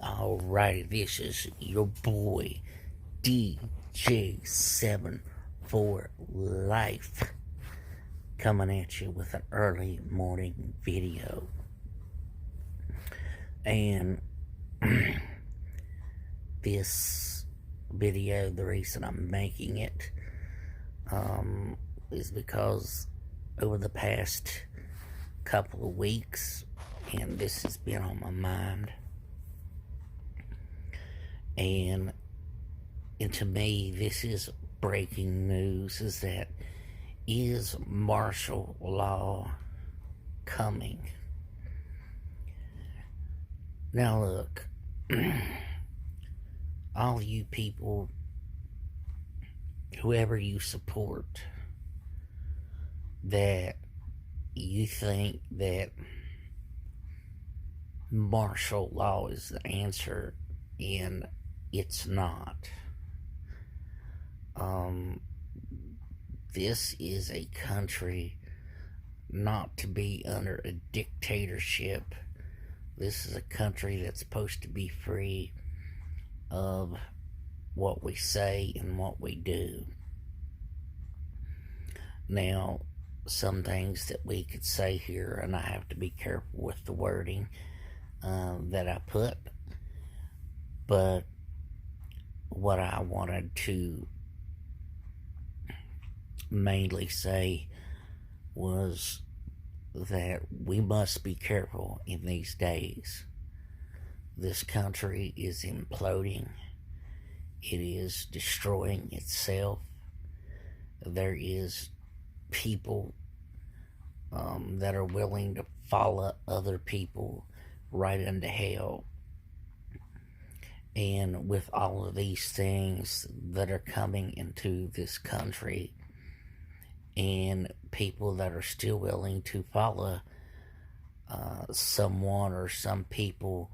Alrighty, this is your boy DJ7 for Life coming at you with an early morning video. And this video, the reason I'm making it is because over the past couple of weeks, and this has been on my mind, and to me, this is breaking news, is martial law coming? Now look, all you people, whoever you support, that you think that martial law is the answer, and it's not. This is a country not to be under a dictatorship. This is a country that's supposed to be free of what we say and what we do. Now, some things that we could say here, and I have to be careful with the wording that I put, but what I wanted to mainly say was that we must be careful in these days. This country is imploding. It is destroying itself. There is people that are willing to follow other people right into hell. And with all of these things that are coming into this country, and people that are still willing to follow someone or some people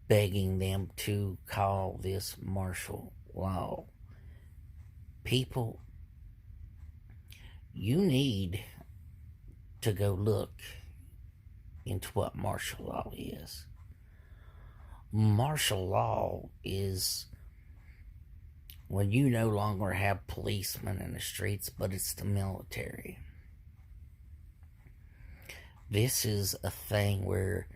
begging them to call this martial law. People, you need to go look into what martial law is. Martial law is when you no longer have policemen in the streets, but it's the military. This is a thing where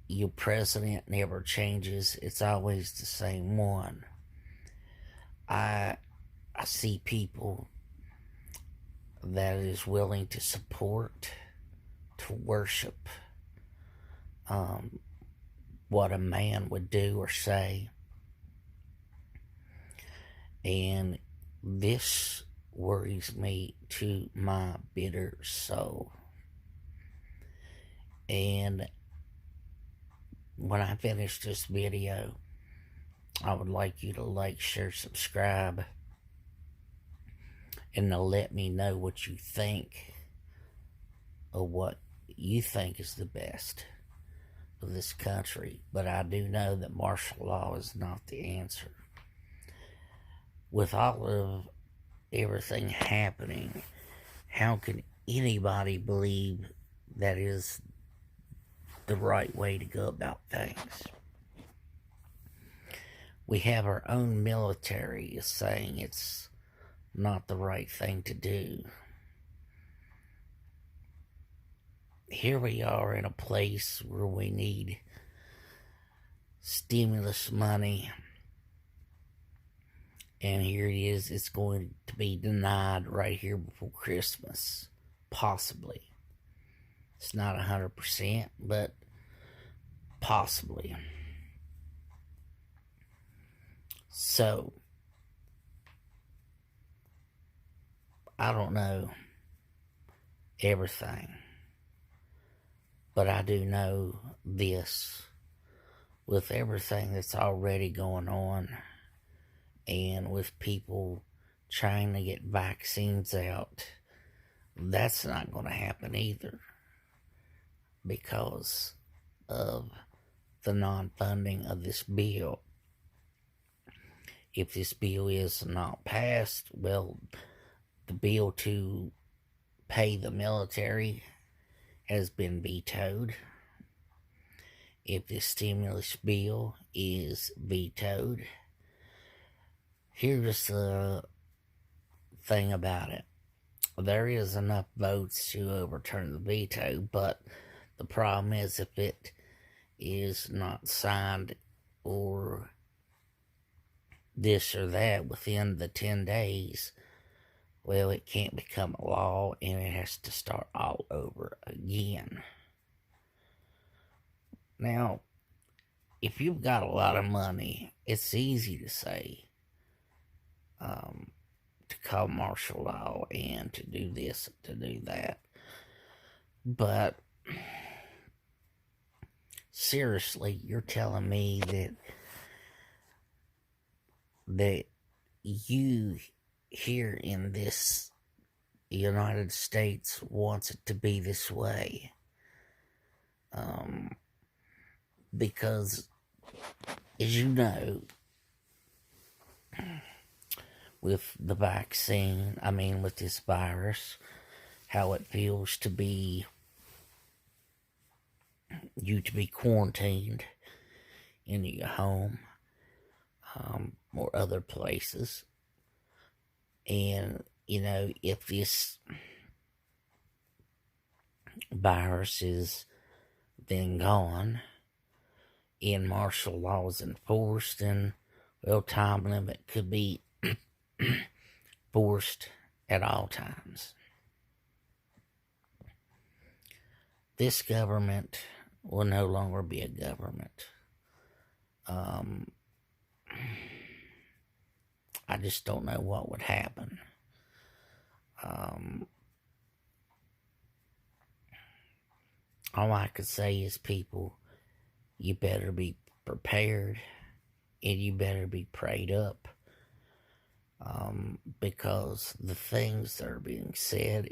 your president never changes. It's always the same one. I see people that is willing to support, to worship what a man would do or say. And this worries me to my bitter soul. And when I finish this video, I would like you to like, share, subscribe, and to let me know what you think of what you think is the best for this country. But I do know that martial law is not the answer. With all of everything happening, how can anybody believe that is the right way to go about things? We have our own military saying it's not the right thing to do. Here we are in a place where we need stimulus money, and here it is, it's going to be denied right here before Christmas, possibly. It's not 100%, but possibly. So, I don't know everything, but I do know this. With everything that's already going on, and with people trying to get vaccines out, that's not going to happen either, because of the non-funding of this bill. If this bill is not passed, well, the bill to pay the military has been vetoed. if this stimulus bill is vetoed. Here's the thing about it. There is enough votes to overturn the veto, but the problem is if it is not signed or this or that within the 10 days, well, it can't become a law and it has to start all over again. Now, if you've got a lot of money, it's easy to say, to call martial law and to do this, to do that. But seriously, you're telling me that you here in this United States wants it to be this way? Because, as you know, with the vaccine, with this virus, how it feels to be quarantined in your home, or other places. And, if this virus is then gone and martial law is enforced, then, well, time limit could be forced at all times. This government will no longer be a government. I just don't know what would happen. All I could say is, people, you better be prepared and you better be prayed up. Because the things that are being said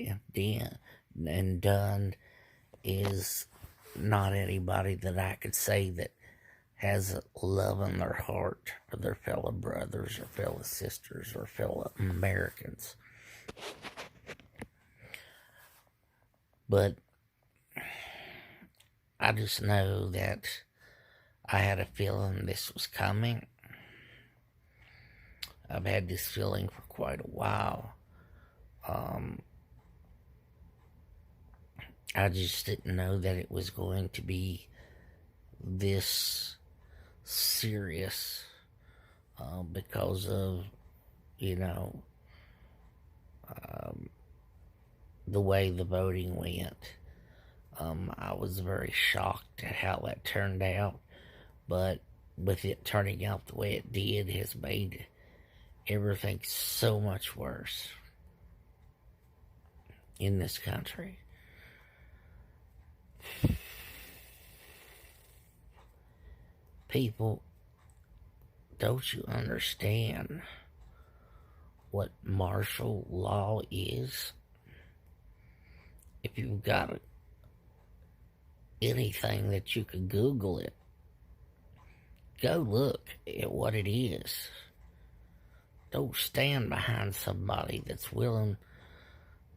and done is not anybody that I could say that has love in their heart for their fellow brothers or fellow sisters or fellow Americans. But I just know that I had a feeling this was coming. I've had this feeling for quite a while. I just didn't know that it was going to be this serious, because of, the way the voting went. I was very shocked at how that turned out, but with it turning out the way it did has made everything so much worse in this country. People, don't you understand what martial law is? If you've got anything that you can Google it, go look at what it is. Don't stand behind somebody that's willing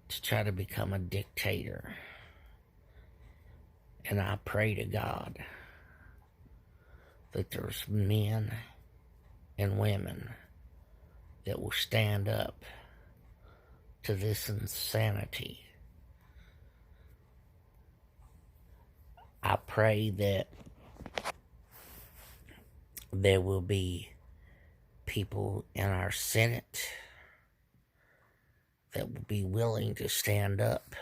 to try to become a dictator. And I pray to God that there's men and women that will stand up to this insanity. I pray that there will be people in our Senate that will be willing to stand up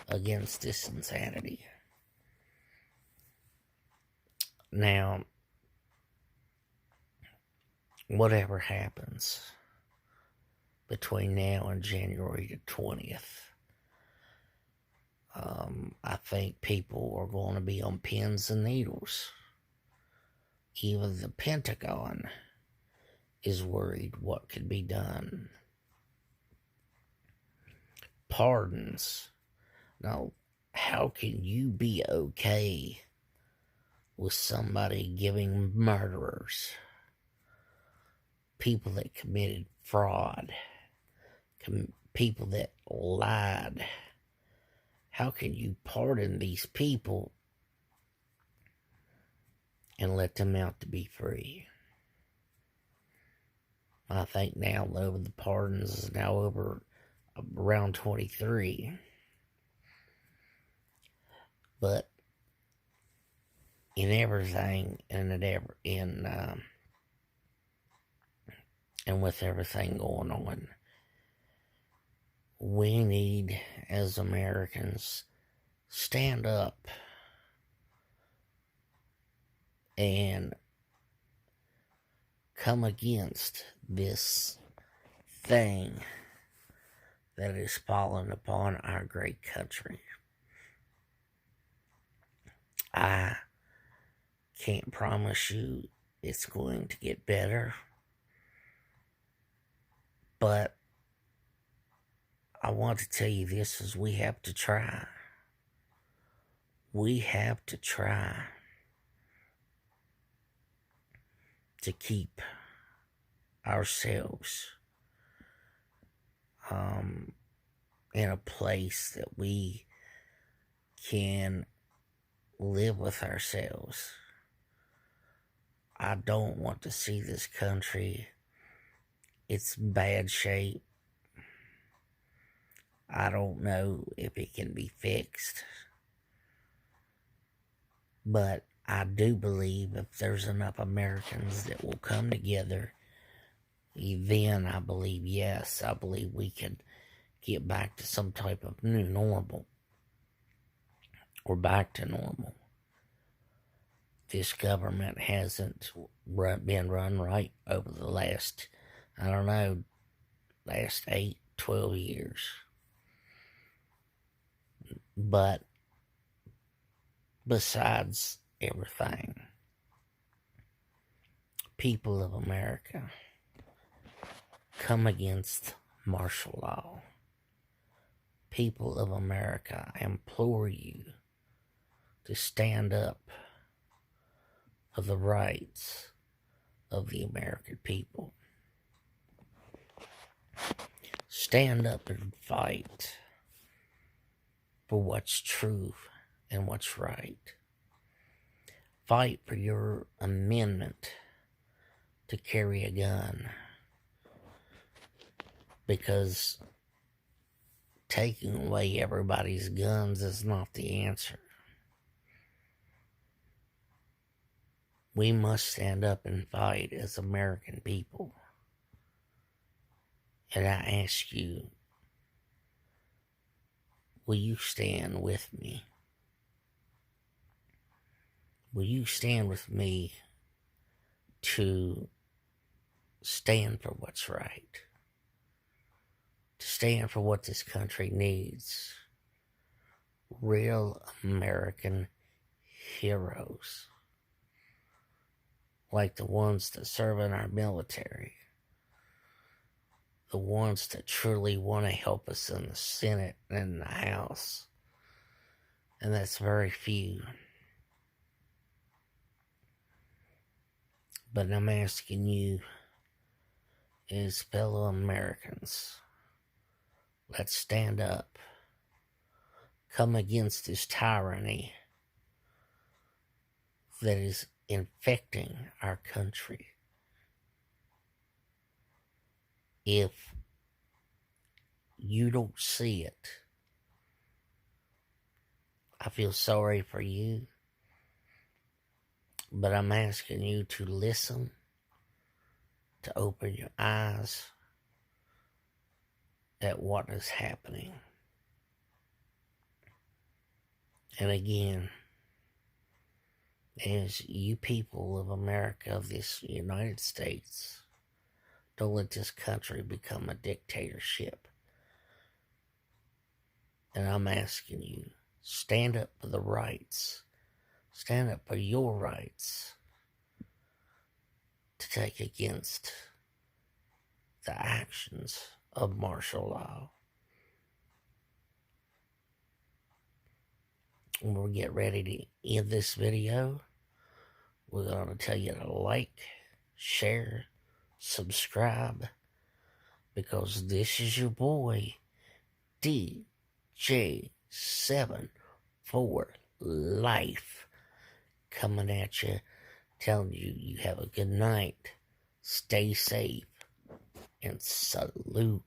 against this insanity. Now, whatever happens between now and January the 20th, I think people are going to be on pins and needles. Even the Pentagon is worried what could be done. Pardons. Now, how can you be okay with somebody giving murderers, people that committed fraud, people that lied? How can you pardon these people and let them out to be free. I think now over the pardons is now over around 23. But in everything, and with everything going on, we need, as Americans, stand up and come against this thing that is falling upon our great country. I can't promise you it's going to get better, but I want to tell you this is we have to try. We have to try to keep ourselves in a place that we can live with ourselves. I don't want to see this country. It's bad shape. I don't know if it can be fixed. But I do believe if there's enough Americans that will come together, then I believe, yes, I believe we can get back to some type of new normal. Or back to normal. This government hasn't been run right over the last, last 8, 12 years. But besides everything, people of America, come against martial law. People of America, I implore you to stand up for the rights of the American people. Stand up and fight for what's true and what's right. Fight for your amendment to carry a gun, because taking away everybody's guns is not the answer. We must stand up and fight as American people. And I ask you, will you stand with me? Will you stand with me to stand for what's right? To stand for what this country needs. Real American heroes. Like the ones that serve in our military. The ones that truly want to help us in the Senate and in the House. And that's very few. But I'm asking you, as fellow Americans, let's stand up. Come against this tyranny that is infecting our country. If you don't see it, I feel sorry for you. But I'm asking you to listen, to open your eyes at what is happening. And again, as you people of America, of this United States, don't let this country become a dictatorship. And I'm asking you, stand up for the rights. Stand up for your rights to take against the actions of martial law. When we get ready to end this video, we're going to tell you to like, share, subscribe, because this is your boy, DJ7 for Life, coming at you telling you you have a good night. Stay safe and salute.